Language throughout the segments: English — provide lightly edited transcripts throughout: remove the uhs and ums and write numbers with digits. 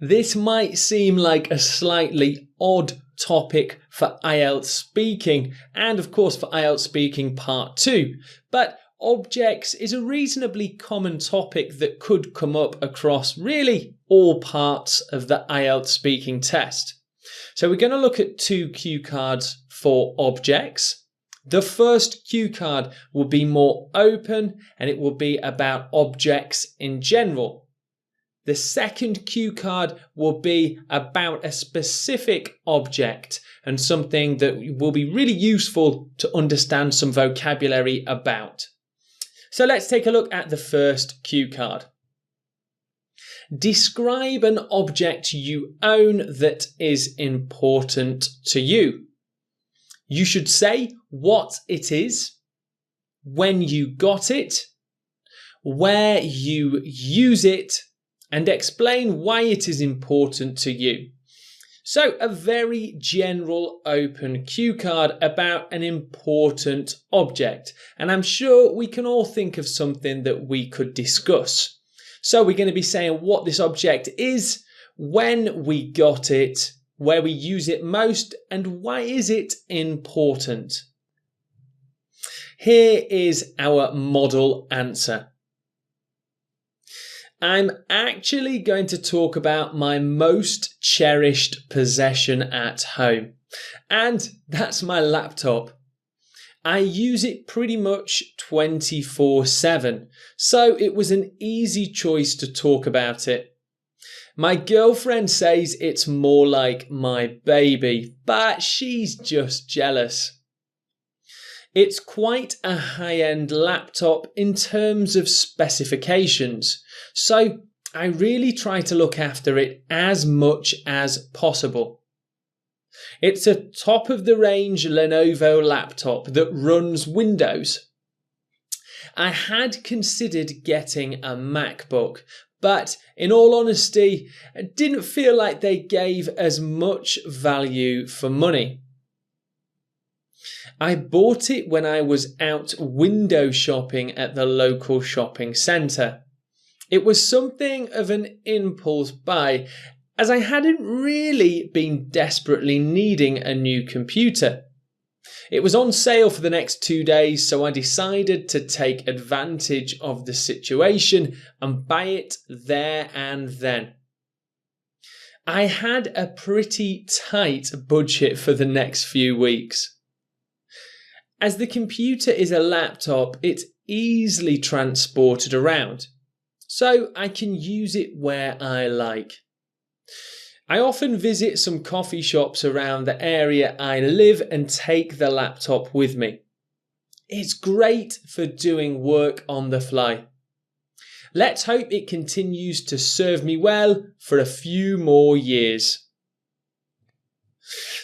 This might seem like a slightly odd topic for IELTS speaking, and of course for IELTS speaking part 2, but objects is a reasonably common topic that could come up across really all parts of the IELTS speaking test. So we're going to look at 2 cue cards for objects. The first cue card will be more open and it will be about objects in general. The second cue card will be about a specific object and something that will be really useful to understand some vocabulary about. So let's take a look at the first cue card. Describe an object you own that is important to you. You should say what it is, when you got it, where you use it, and explain why it is important to you. So a very general open cue card about an important object. And I'm sure we can all think of something that we could discuss. So we're going to be saying what this object is, when we got it, where we use it most, and why is it important. Here is our model answer. I'm actually going to talk about my most cherished possession at home, and that's my laptop. I use it pretty much 24/7, so it was an easy choice to talk about it. My girlfriend says it's more like my baby, but she's just jealous. It's quite a high-end laptop in terms of specifications, so I really try to look after it as much as possible. It's a top-of-the-range Lenovo laptop that runs Windows. I had considered getting a MacBook, but in all honesty, I didn't feel like they gave as much value for money. I bought it when I was out window shopping at the local shopping centre. It was something of an impulse buy, as I hadn't really been desperately needing a new computer. It was on sale for the next 2 days, so I decided to take advantage of the situation and buy it there and then. I had a pretty tight budget for the next few weeks. As the computer is a laptop, it's easily transported around, so I can use it where I like. I often visit some coffee shops around the area I live and take the laptop with me. It's great for doing work on the fly. Let's hope it continues to serve me well for a few more years.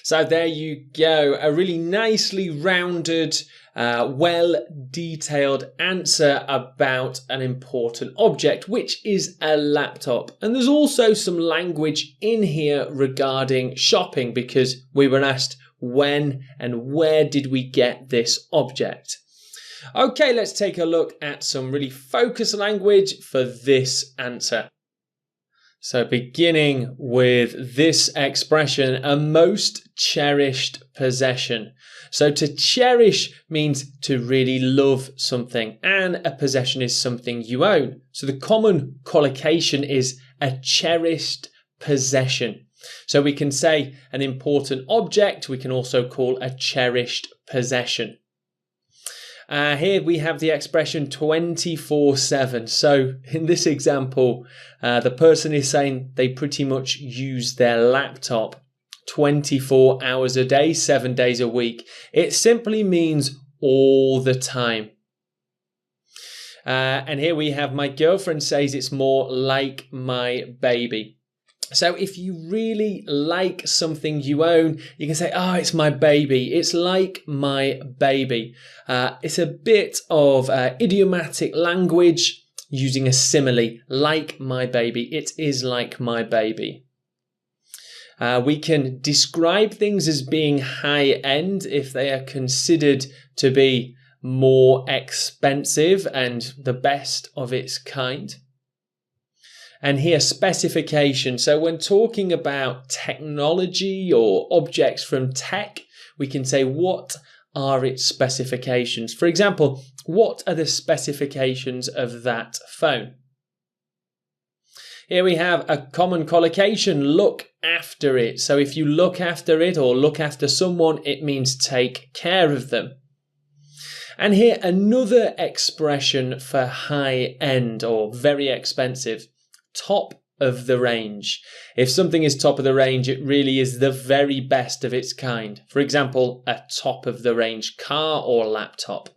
So there you go, a really nicely rounded, well-detailed answer about an important object, which is a laptop. And there's also some language in here regarding shopping, because we were asked when and where did we get this object. Okay, let's take a look at some really focused language for this answer. So beginning with this expression, a most cherished possession. So to cherish means to really love something, and a possession is something you own. So the common collocation is a cherished possession. So we can say an important object, we can also call a cherished possession. Here we have the expression 24/7. So in this example, the person is saying they pretty much use their laptop 24 hours a day, 7 days a week. It simply means all the time. And here we have my girlfriend says it's more like my baby. So if you really like something you own, you can say, oh, it's my baby. It's like my baby. It's a bit of idiomatic language using a simile, like my baby. It is like my baby. We can describe things as being high end if they are considered to be more expensive and the best of its kind. And here, specification. So when talking about technology or objects from tech, we can say, what are its specifications? For example, what are the specifications of that phone? Here we have a common collocation, look after it. So if you look after it or look after someone, it means take care of them. And here another expression for high end or very expensive, top of the range. If something is top of the range, it really is the very best of its kind. For example, a top of the range car or laptop.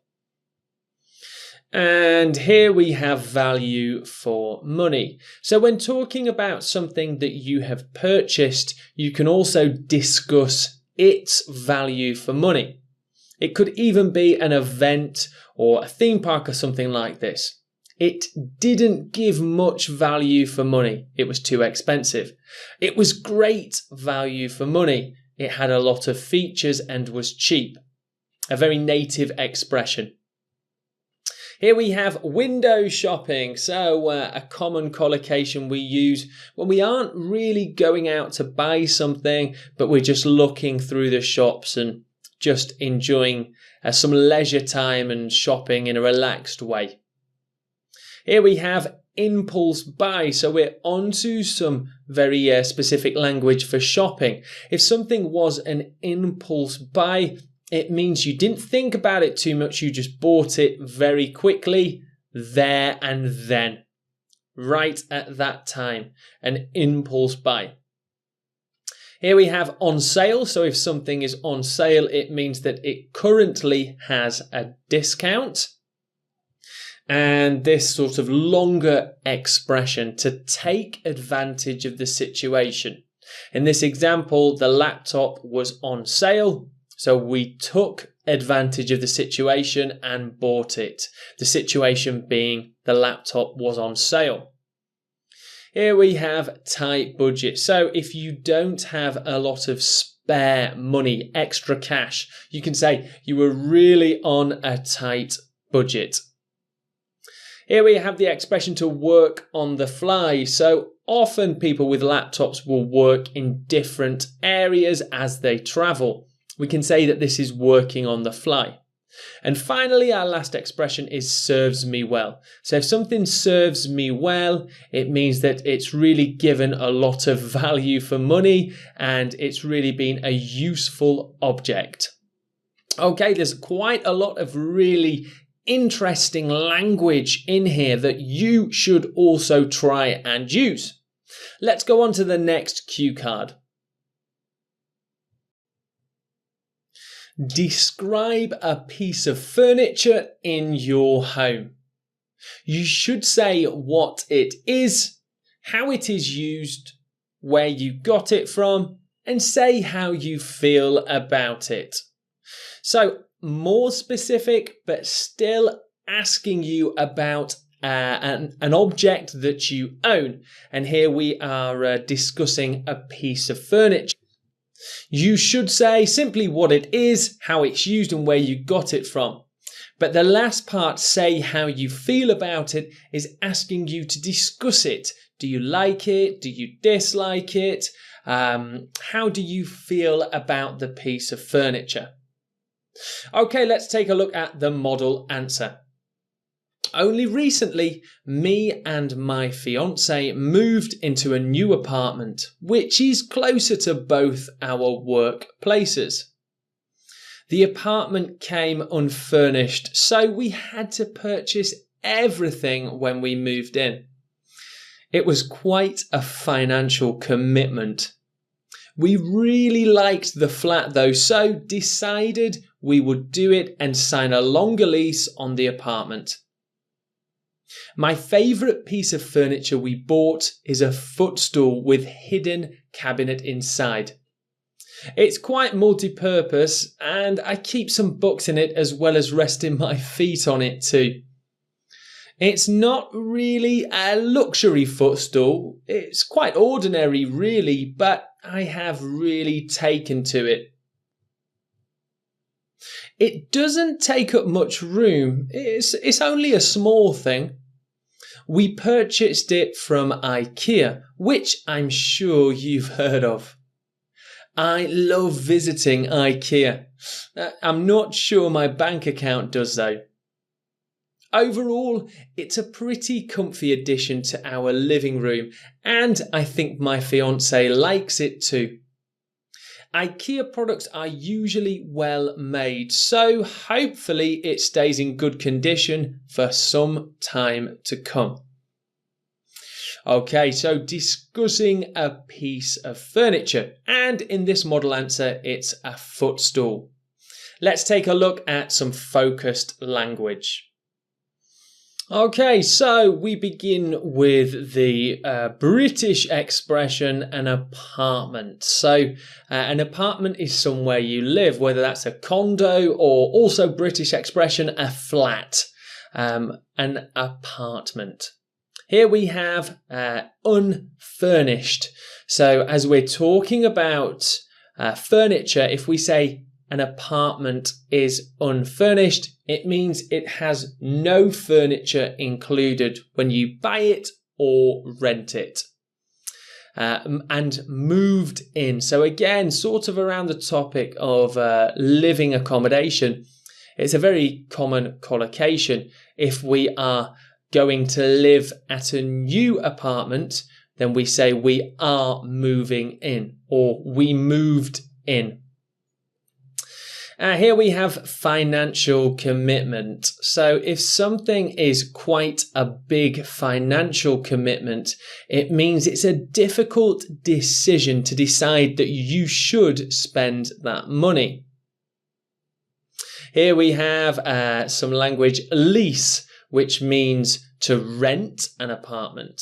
And here we have value for money. So when talking about something that you have purchased, you can also discuss its value for money. It could even be an event or a theme park or something like this. It didn't give much value for money. It was too expensive. It was great value for money. It had a lot of features and was cheap. A very native expression. Here we have window shopping. So a common collocation we use when we aren't really going out to buy something, but we're just looking through the shops and just enjoying some leisure time and shopping in a relaxed way. Here we have impulse buy. So we're onto some very specific language for shopping. If something was an impulse buy, it means you didn't think about it too much. You just bought it very quickly, there and then, right at that time. An impulse buy. Here we have on sale. So if something is on sale, it means that it currently has a discount. And this sort of longer expression, to take advantage of the situation. In this example, the laptop was on sale. So we took advantage of the situation and bought it. The situation being the laptop was on sale. Here we have tight budget. So if you don't have a lot of spare money, extra cash, you can say you were really on a tight budget. Here we have the expression to work on the fly. So often people with laptops will work in different areas as they travel. We can say that this is working on the fly. And finally, our last expression is serves me well. So if something serves me well, it means that it's really given a lot of value for money and it's really been a useful object. Okay, there's quite a lot of really interesting language in here that you should also try and use. Let's go on to the next cue card. Describe a piece of furniture in your home. You should say what it is, how it is used, where you got it from, and say how you feel about it. So, more specific, but still asking you about an object that you own. And here we are discussing a piece of furniture. You should say simply what it is, how it's used, and where you got it from. But the last part, say how you feel about it, is asking you to discuss it. Do you like it? Do you dislike it? How do you feel about the piece of furniture? Okay, let's take a look at the model answer. Only recently, me and my fiance moved into a new apartment, which is closer to both our workplaces. The apartment came unfurnished, so we had to purchase everything when we moved in. It was quite a financial commitment. We really liked the flat though, so decided we would do it and sign a longer lease on the apartment. My favourite piece of furniture we bought is a footstool with hidden cabinet inside. It's quite multi-purpose and I keep some books in it as well as resting my feet on it too. It's not really a luxury footstool, it's quite ordinary really, but I have really taken to it. It doesn't take up much room, it's only a small thing. We purchased it from IKEA, which I'm sure you've heard of. I love visiting IKEA. I'm not sure my bank account does though. Overall, it's a pretty comfy addition to our living room, and I think my fiance likes it too. IKEA products are usually well made, so hopefully it stays in good condition for some time to come. Okay, so discussing a piece of furniture, and in this model answer, it's a footstool. Let's take a look at some focused language. Okay, so we begin with the British expression, an apartment. So an apartment is somewhere you live, whether that's a condo or also British expression, a flat, an apartment. Here we have unfurnished. So as we're talking about furniture, if we say an apartment is unfurnished, it means it has no furniture included when you buy it or rent it. And moved in. So again, sort of around the topic of living accommodation, it's a very common collocation. If we are going to live at a new apartment, then we say we are moving in or we moved in. Here we have financial commitment. So if something is quite a big financial commitment, it means it's a difficult decision to decide that you should spend that money. Here we have some language, lease, which means to rent an apartment.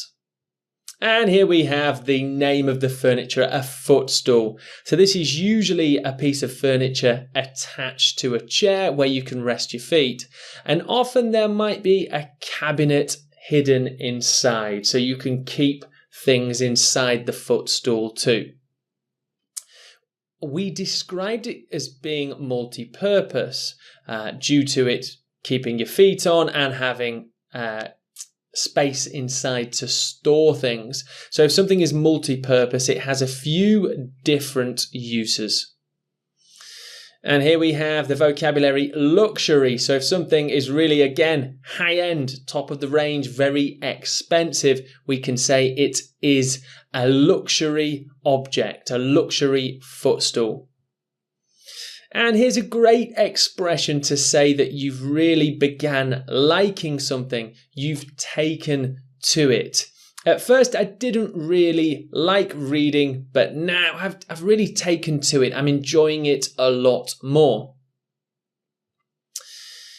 And here we have the name of the furniture, a footstool. So this is usually a piece of furniture attached to a chair where you can rest your feet. And often there might be a cabinet hidden inside, so you can keep things inside the footstool too. We described it as being multi-purpose due to it keeping your feet on and having space inside to store things. So if something is multi-purpose, it has a few different uses. And here we have the vocabulary luxury. So if something is really, again, high-end, top of the range, very expensive, we can say it is a luxury object, a luxury footstool. And here's a great expression to say that you've really began liking something. You've taken to it. At first, I didn't really like reading, but now I've really taken to it. I'm enjoying it a lot more.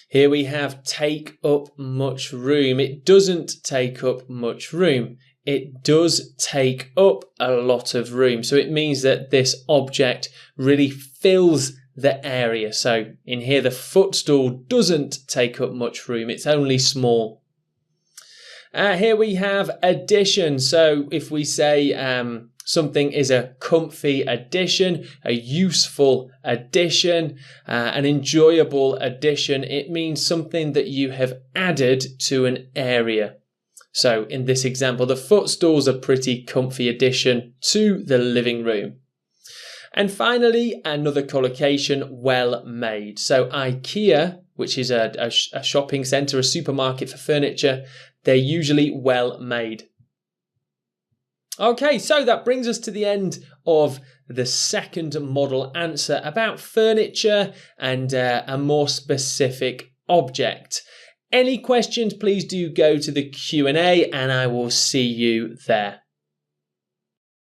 Here we have take up much room. It doesn't take up much room. It does take up a lot of room. So it means that this object really fills the area. So in here, the footstool doesn't take up much room. It's only small. Here we have addition. So if we say something is a comfy addition, a useful addition, an enjoyable addition, it means something that you have added to an area. So in this example, the footstool's a pretty comfy addition to the living room. And finally, another collocation, well made. So IKEA, which is a shopping centre, a supermarket for furniture, they're usually well made. Okay, so that brings us to the end of the second model answer about furniture and a more specific object. Any questions, please do go to the Q&A and I will see you there.